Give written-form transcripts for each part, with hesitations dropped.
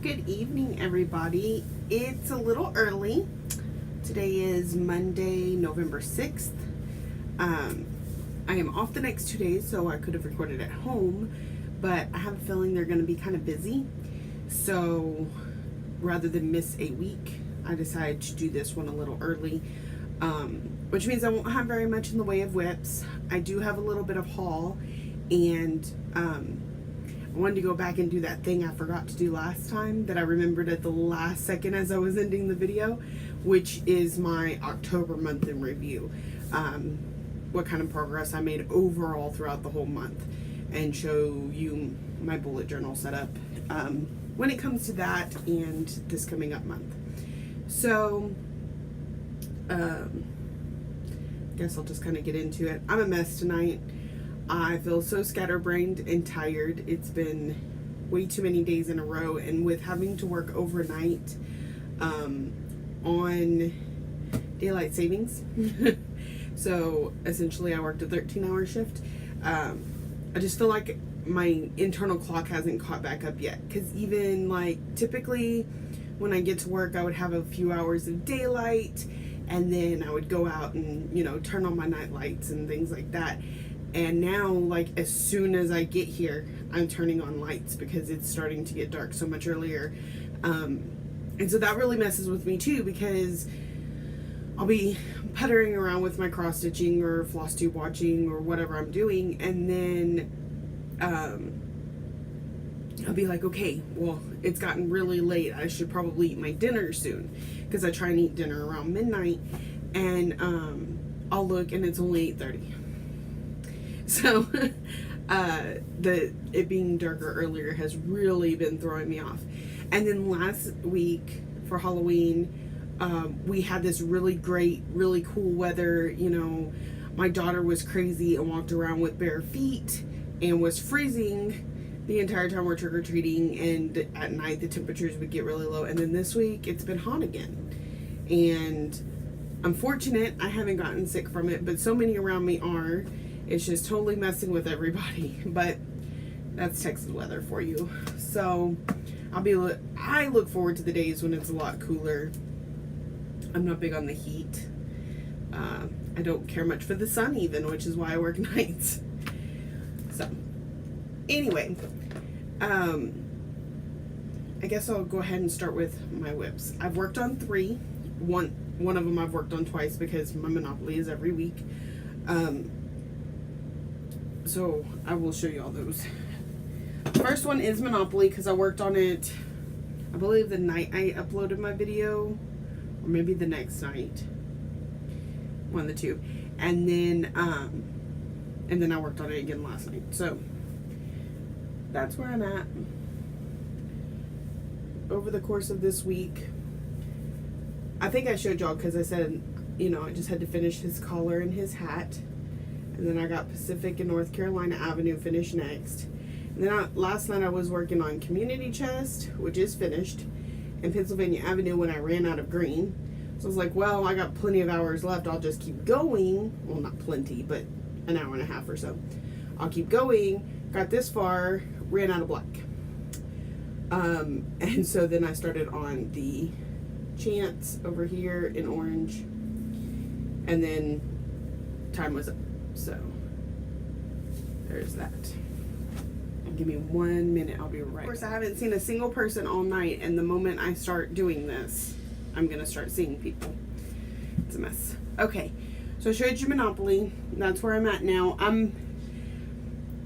Good evening, everybody. It's a little early. Today is Monday, November 6th. I am off the next 2 days, so I could have recorded at home, but I have a feeling they're going to be kind of busy. So rather than miss a week, I decided to do this one a little early, which means I won't have very much in the way of whips. I do have a little bit of haul, and I wanted to go back and do that thing I forgot to do last time that I remembered at the last second as I was ending the video, which is my October month in review. What kind of progress I made overall throughout the whole month, and show you my bullet journal setup when it comes to that and this coming up month. So guess I'll just kind of get into it. I'm a mess tonight. I feel so scatterbrained and tired. It's been way too many days in a row, and with having to work overnight on daylight savings, so essentially I worked a 13-hour shift. I just feel like my internal clock hasn't caught back up yet, because even like typically when I get to work I would have a few hours of daylight, and then I would go out and, you know, turn on my night lights and things like that. And now, like, as soon as I get here, I'm turning on lights because it's starting to get dark so much earlier. And so that really messes with me too, because I'll be puttering around with my cross stitching or Flosstube watching or whatever I'm doing, and then I'll be like, okay, well, it's gotten really late. I should probably eat my dinner soon, because I try and eat dinner around midnight, and I'll look and it's only 8:30. So it being darker earlier has really been throwing me off. And then last week for Halloween, we had this really great, really cool weather. You know, my daughter was crazy and walked around with bare feet and was freezing the entire time we're trick-or-treating, and at night the temperatures would get really low. And then this week it's been hot again, and I'm fortunate I haven't gotten sick from it, but so many around me are. It's just totally messing with everybody, but that's Texas weather for you. So I look forward to the days when it's a lot cooler. I'm not big on the heat. I don't care much for the sun even, which is why I work nights. So anyway, I guess I'll go ahead and start with my whips. I've worked on 3. One of them I've worked on twice because my Monopoly is every week. So I will show you all those. The first one is Monopoly because I worked on it, I believe, the night I uploaded my video, or maybe the next night, one of the two. And then I worked on it again last night. So that's where I'm at. Over the course of this week, I think I showed y'all, because I said, you know, I just had to finish his collar and his hat. And then I got Pacific and North Carolina Avenue finished next. And then last night I was working on Community Chest, which is finished, and Pennsylvania Avenue when I ran out of green. So I was like, well, I got plenty of hours left. I'll just keep going. Well, not plenty, but an hour and a half or so. I'll keep going. Got this far, ran out of black. And so then I started on the Chance over here in orange. And then time was up. So there's that. Give me 1 minute, I'll be right back. Of course, I haven't seen a single person all night, and the moment I start doing this, I'm gonna start seeing people. It's a mess. Okay, so I showed you Monopoly. That's where I'm at now.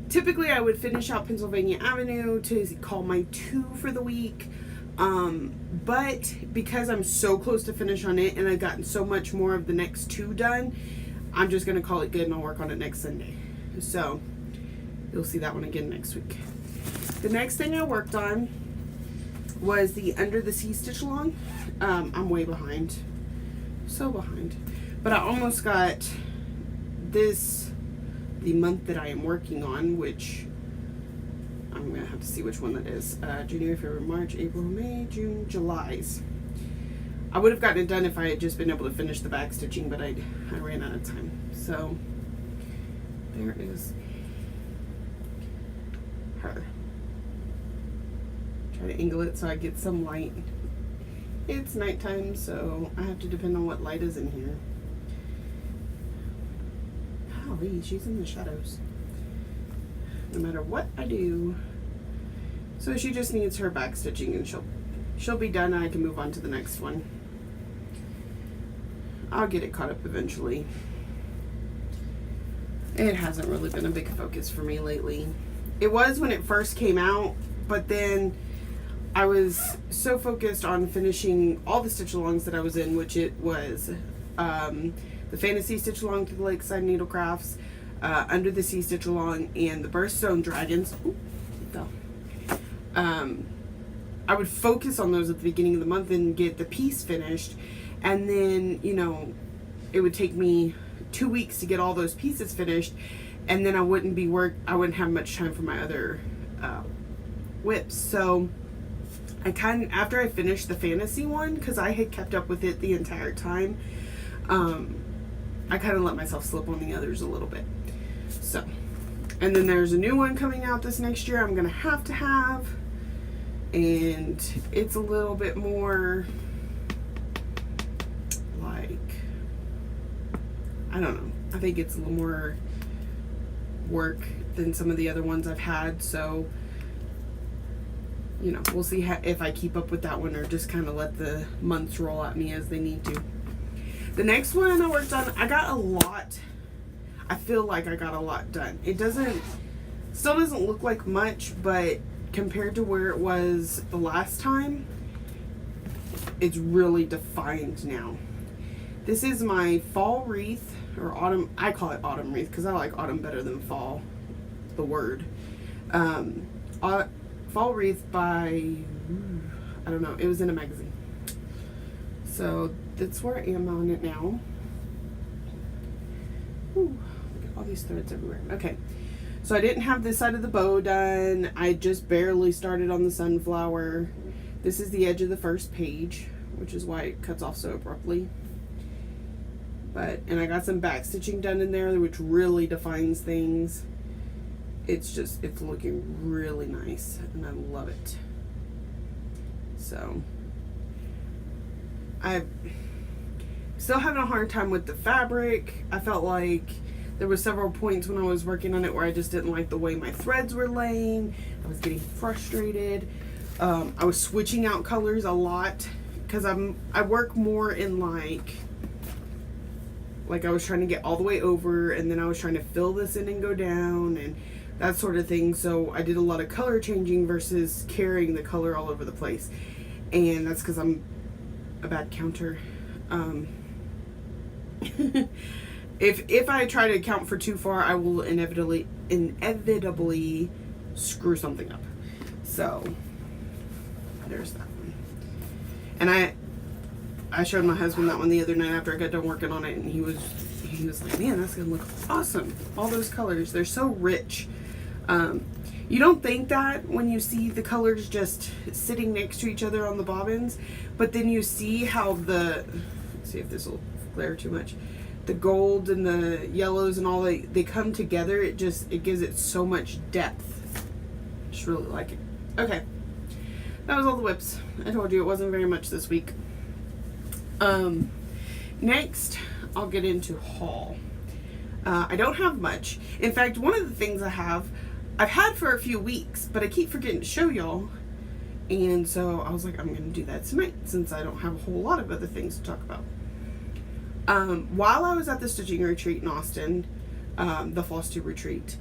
Typically I would finish out Pennsylvania Avenue to call my 2 for the week. But because I'm so close to finish on it, and I've gotten so much more of the next 2 done, I'm just going to call it good, and I'll work on it next Sunday. So you'll see that one again next week. The next thing I worked on was the Under the Sea stitch along. I'm way behind. So behind. But I almost got this, the month that I am working on, which I'm going to have to see which one that is. January, February, March, April, May, June, July's. I would have gotten it done if I had just been able to finish the back stitching, but I ran out of time. So there is her. Try to angle it so I get some light. It's nighttime, so I have to depend on what light is in here. Golly, she's in the shadows. No matter what I do. So she just needs her back stitching, and she'll be done, and I can move on to the next one. I'll get it caught up eventually. It hasn't really been a big focus for me lately. It was when it first came out, but then I was so focused on finishing all the stitch alongs that I was in, which it was the Fantasy Stitch Along to the Lakeside Needlecrafts, Under the Sea Stitch Along, and the Birthstone Dragons. Ooh, it fell. I would focus on those at the beginning of the month and get the piece finished, and then, you know, it would take me 2 weeks to get all those pieces finished, and then I wouldn't have much time for my other whips. So I after I finished the fantasy one, because I had kept up with it the entire time, I kind of let myself slip on the others a little bit. So, and then there's a new one coming out this next year I'm gonna have to have, and it's a little bit more like, I don't know, I think it's a little more work than some of the other ones I've had. So, you know, we'll see if I keep up with that one or just kind of let the months roll at me as they need to. The next one I worked on, I got a lot. I feel like I got a lot done. It still doesn't look like much, but compared to where it was the last time, it's really defined now. This is my fall wreath, or autumn. I call it autumn wreath because I like autumn better than fall, the word. Fall wreath by, I don't know, it was in a magazine. So that's where I am on it now. Ooh, look at all these threads everywhere. Okay, so I didn't have this side of the bow done. I just barely started on the sunflower. This is the edge of the first page, which is why it cuts off so abruptly. And I got some back stitching done in there, which really defines things. It's looking really nice, and I love it. So I'm still having a hard time with the fabric. I felt like there were several points when I was working on it where I just didn't like the way my threads were laying. I was getting frustrated. I was switching out colors a lot because I work more in like I was trying to get all the way over, and then I was trying to fill this in and go down and that sort of thing. So I did a lot of color changing versus carrying the color all over the place, and that's because I'm a bad counter. If I try to count for too far, I will inevitably screw something up. So there's that one. And I showed my husband that one the other night after I got done working on it, and he was like, man, that's gonna look awesome. All those colors, they're so rich. You don't think that when you see the colors just sitting next to each other on the bobbins, but then you see how let's see if this will glare too much, the gold and the yellows and all, they come together. It gives it so much depth. Just really like it. Okay, that was all the whips. I told you it wasn't very much this week. Next I'll get into haul. I don't have much. In fact, one of the things I've had for a few weeks, but I keep forgetting to show y'all, and so I was like, I'm gonna do that tonight since I don't have a whole lot of other things to talk about. While I was at the stitching retreat in Austin, the Flosstube retreat,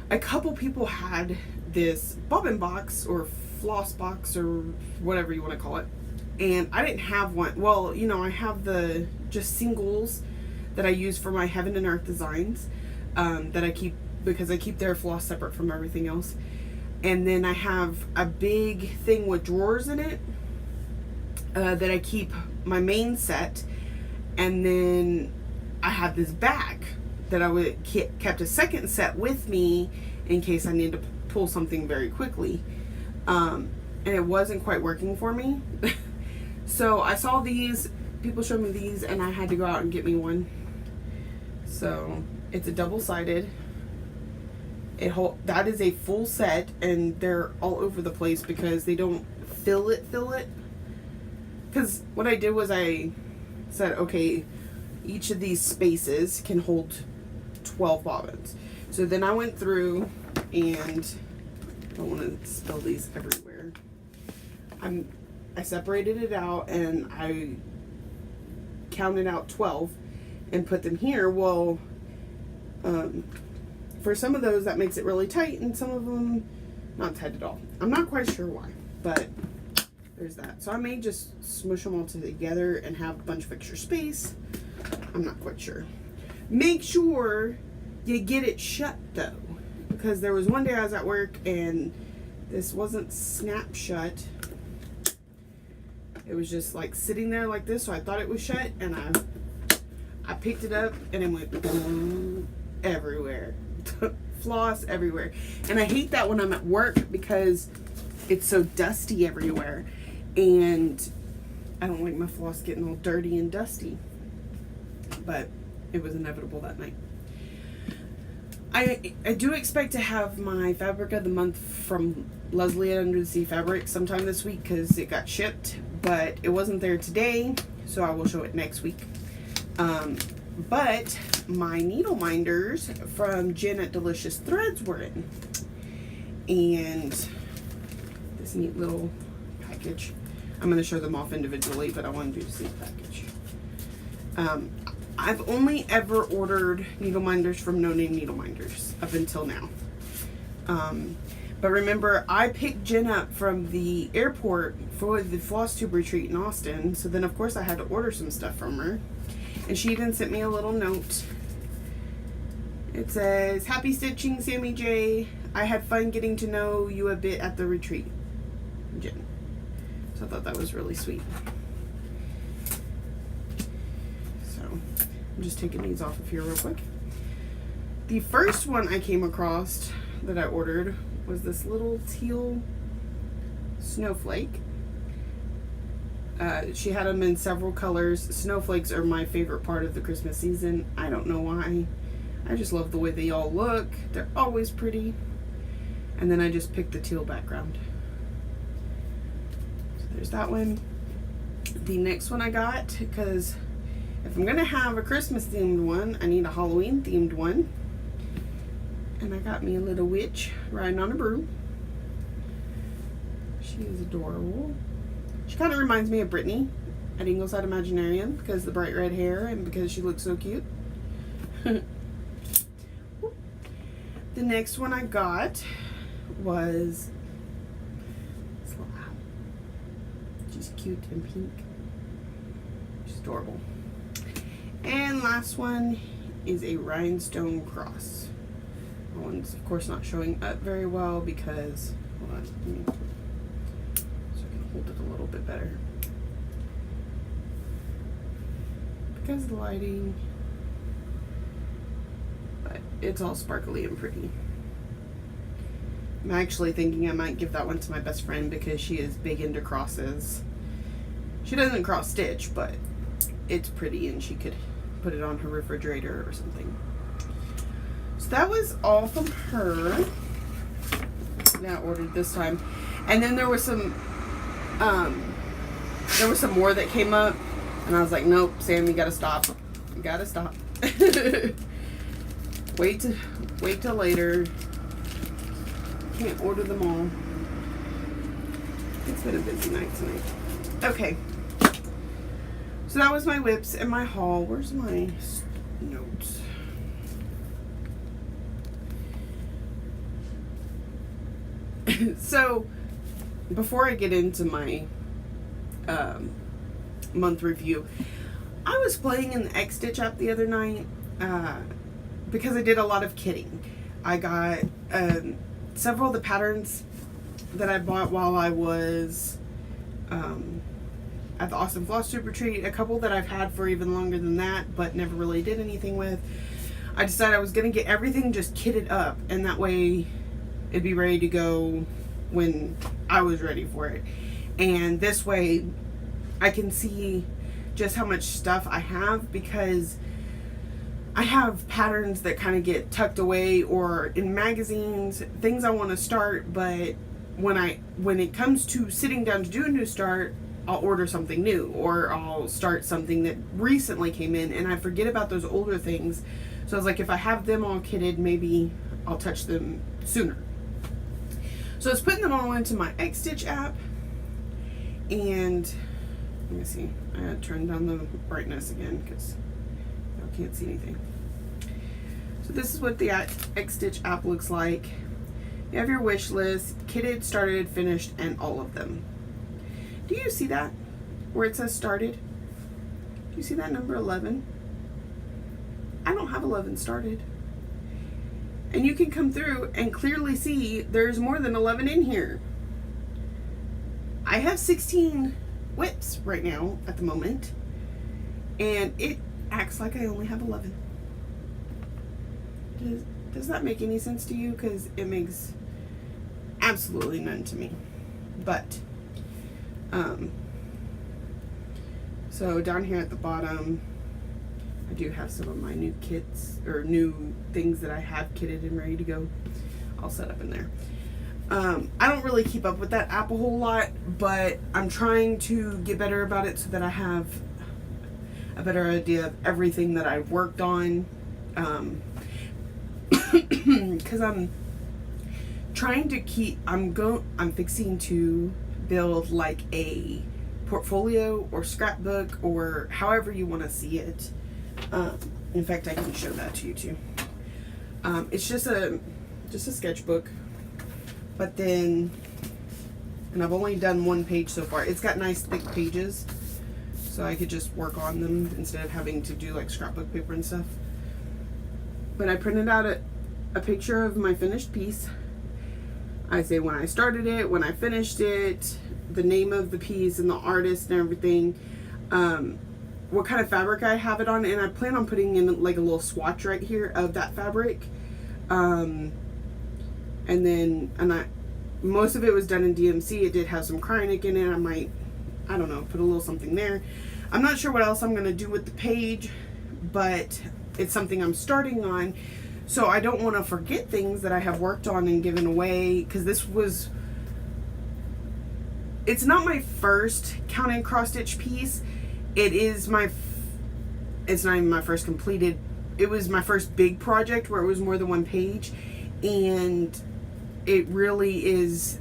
a couple people had this bobbin box or floss box or whatever you want to call it, and I didn't have one. Well, you know, I have the just singles that I use for my Heaven and Earth designs, that I keep because I keep their floss separate from everything else. And then I have a big thing with drawers in it that I keep my main set, and then I have this back that I kept a second set with me in case I need to pull something very quickly, and it wasn't quite working for me. So I saw these, people showed me these, and I had to go out and get me one. So it's a double-sided, That is a full set, and they're all over the place because they don't fill it. Because what I did was I said, okay, each of these spaces can hold 12 bobbins. So then I went through, and I don't want to spill these everywhere. I separated it out, and I counted out 12 and put them here. Well, for some of those that makes it really tight, and some of them not tight at all. I'm not quite sure why, but there's that. So I may just smush them all together and have a bunch of extra space. I'm not quite sure. Make sure you get it shut though, because there was one day I was at work and this wasn't snap shut. It was just like sitting there like this, so I thought it was shut, and I picked it up and it went everywhere. Floss everywhere. And I hate that when I'm at work because it's so dusty everywhere, and I don't like my floss getting all dirty and dusty. But it was inevitable that night. I do expect to have my fabric of the month from Leslie at Under the Sea Fabric sometime this week because it got shipped, but it wasn't there today, so I will show it next week. But my needle minders from Jen at Delicious Threads were in, and this neat little package. I'm going to show them off individually, but I wanted you to see the package. I've only ever ordered needle minders from No Name Needle Minders up until now. But remember, I picked Jen up from the airport for the Flosstube retreat in Austin, so then of course I had to order some stuff from her. And she even sent me a little note. It says, "Happy stitching, Sammy J. I had fun getting to know you a bit at the retreat, Jen." So I thought that was really sweet. So I'm just taking these off of here real quick. The first one I came across that I ordered was this little teal snowflake. She had them in several colors. Snowflakes are my favorite part of the Christmas season. I don't know why. I just love the way they all look. They're always pretty. And then I just picked the teal background. So there's that one. The next one I got, because if I'm going to have a Christmas themed one, I need a Halloween themed one. And I got me a little witch riding on a broom. She is adorable. She kind of reminds me of Brittany at Ingleside Imaginarium because of the bright red hair and because she looks so cute. The next one I got was this little owl. She's cute and pink. She's adorable. And last one is a rhinestone cross. That one's of course not showing up very well because, hold on, let me, so I can hold it a little bit better. Because of the lighting, but it's all sparkly and pretty. I'm actually thinking I might give that one to my best friend because she is big into crosses. She doesn't cross stitch, but it's pretty and she could put it on her refrigerator or something. So that was all from her that I ordered this time. And then there was some more that came up and I was like, nope, Sam, you gotta stop. You gotta stop. Wait till later. Can't order them all. It's been a busy night tonight. Okay. So that was my whips and my haul. Where's my notes? So, before I get into my month review, I was playing in the X-Stitch app the other night because I did a lot of kitting. I got several of the patterns that I bought while I was at the Austin Flosstube retreat, a couple that I've had for even longer than that but never really did anything with. I decided I was going to get everything just kitted up, and that way it'd be ready to go when I was ready for it. And this way I can see just how much stuff I have, because I have patterns that kind of get tucked away or in magazines, things I want to start, but when it comes to sitting down to do a new start, I'll order something new, or I'll start something that recently came in and I forget about those older things. So I was like, if I have them all kitted, maybe I'll touch them sooner. So I was putting them all into my X-Stitch app, and let me see, I had to turn down the brightness again because I can't see anything. So this is what the X-Stitch app looks like. You have your wish list, kitted, started, finished, and all of them. Do you see that? Where it says started? Do you see that number 11? I don't have 11 started. And you can come through and clearly see there's more than 11 in here. I have 16 whips right now at the moment, and it acts like I only have 11. Does that make any sense to you? Because it makes absolutely none to me. But so down here at the bottom, I do have some of my new kits or new things that I have kitted and ready to go. I'll set up in there. I don't really keep up with that app a whole lot, but I'm trying to get better about it so that I have a better idea of everything that I've worked on. Because I'm trying to keep, I'm fixing to build like a portfolio or scrapbook or however you want to see it. In fact, I can show that to you too. It's just a sketchbook, but then, and I've only done one page so far. It's got nice thick pages, so I could just work on them instead of having to do like scrapbook paper and stuff. But I printed out a picture of my finished piece. I say when I started it, when I finished it, the name of the piece and the artist and everything, what kind of fabric I have it on, and I plan on putting in like a little swatch right here of that fabric. And most of it was done in DMC. It did have some Krynic in it. I might, I don't know, put a little something there. I'm not sure what else I'm gonna do with the page, but it's something I'm starting on. So I don't want to forget things that I have worked on and given away, because it's not my first count and cross stitch piece. It's not even my first completed, it was my first big project where it was more than one page, and it really is,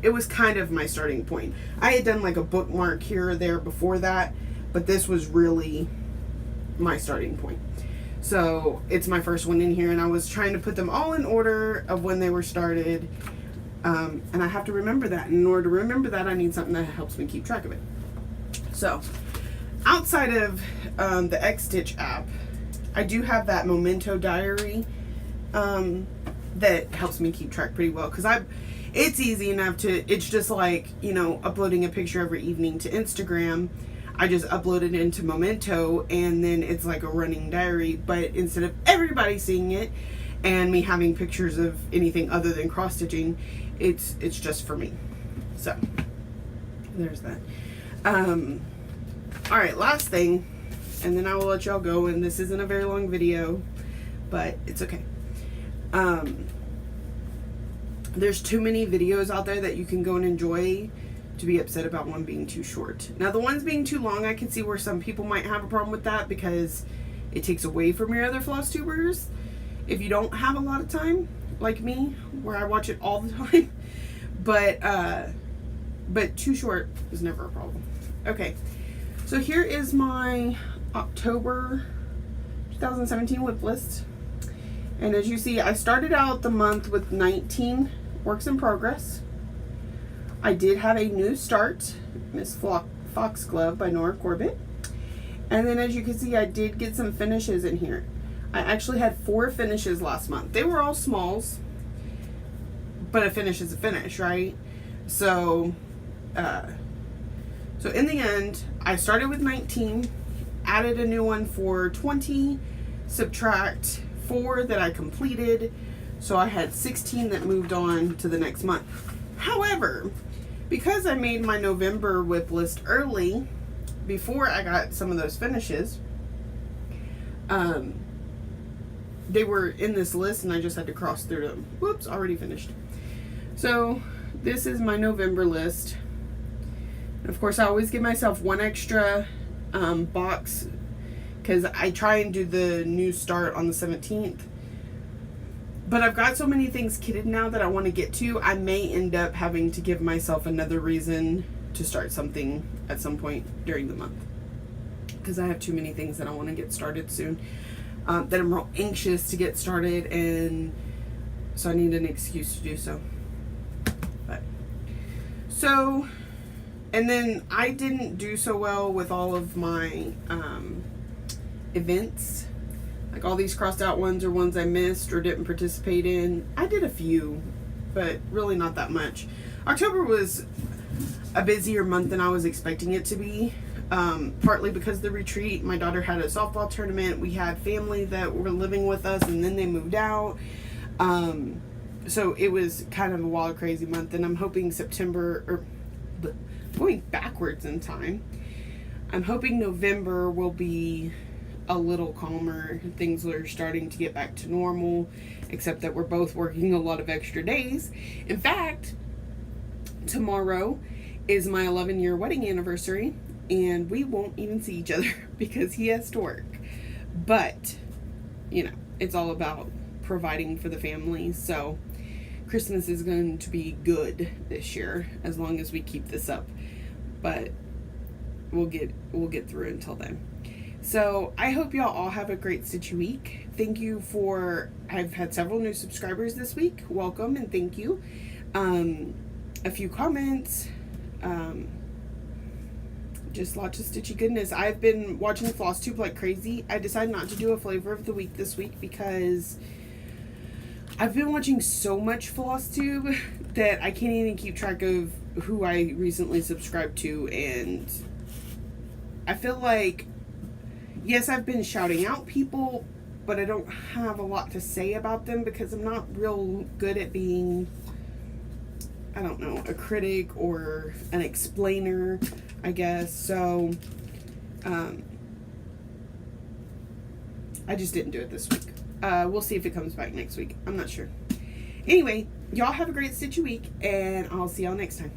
it was kind of my starting point. I had done like a bookmark here or there before that, but this was really my starting point. So it's my first one in here, and I was trying to put them all in order of when they were started, and I have to remember that. And in order to remember that, I need something that helps me keep track of it. So outside of the X-Stitch app, I do have that Memento diary that helps me keep track pretty well, because it's easy enough to, it's just like, you know, uploading a picture every evening to Instagram. I just upload it into Memento, and then it's like a running diary, but instead of everybody seeing it and me having pictures of anything other than cross stitching, it's just for me. So there's that. All right, last thing, and then I will let y'all go, and this isn't a very long video, but it's okay. There's too many videos out there that you can go and enjoy to be upset about one being too short. Now, the ones being too long, I can see where some people might have a problem with that, because it takes away from your other floss tubers if you don't have a lot of time, like me, where I watch it all the time. But too short is never a problem. Okay, so here is my October 2017 whip list, and as you see, I started out the month with 19 works in progress. I did have a new start, Miss Foxglove by Nora Corbett. And then as you can see, I did get some finishes in here. I actually had 4 finishes last month. They were all smalls, but a finish is a finish, right? So in the end, I started with 19, added a new one for 20, subtract 4 that I completed. So I had 16 that moved on to the next month. However, because I made my November whip list early, before I got some of those finishes, They were in this list and I just had to cross through them. Whoops, already finished. So this is my November list. And of course, I always give myself one extra box because I try and do the new start on the 17th. But I've got so many things kitted now that I want to get to, I may end up having to give myself another reason to start something at some point during the month. Because I have too many things that I want to get started soon. That I'm real anxious to get started, and so I need an excuse to do so. But so, and then I didn't do so well with all of my events. Like all these crossed out ones are ones I missed or didn't participate in. I did a few, but really not that much. October was a busier month than I was expecting it to be. Partly because of the retreat. My daughter had a softball tournament. We had family that were living with us and then they moved out. So it was kind of a wild, crazy month, and I'm hoping September, or going backwards in time, I'm hoping November will be a little calmer. Things are starting to get back to normal, except that we're both working a lot of extra days. In fact, tomorrow is my 11-year wedding anniversary, and we won't even see each other because he has to work. But, you know, it's all about providing for the family. So Christmas is going to be good this year as long as we keep this up. But we'll get through until then. So I hope y'all all have a great Stitchy week. Thank you for, I've had several new subscribers this week. Welcome and thank you. A few comments. Just lots of Stitchy goodness. I've been watching Flosstube like crazy. I decided not to do a flavor of the week this week because I've been watching so much Flosstube that I can't even keep track of who I recently subscribed to, and I feel like, yes, I've been shouting out people, but I don't have a lot to say about them because I'm not real good at being, I don't know, a critic or an explainer, I guess. So, I just didn't do it this week. We'll see if it comes back next week. I'm not sure. Anyway, y'all have a great Stitchy week, and I'll see y'all next time.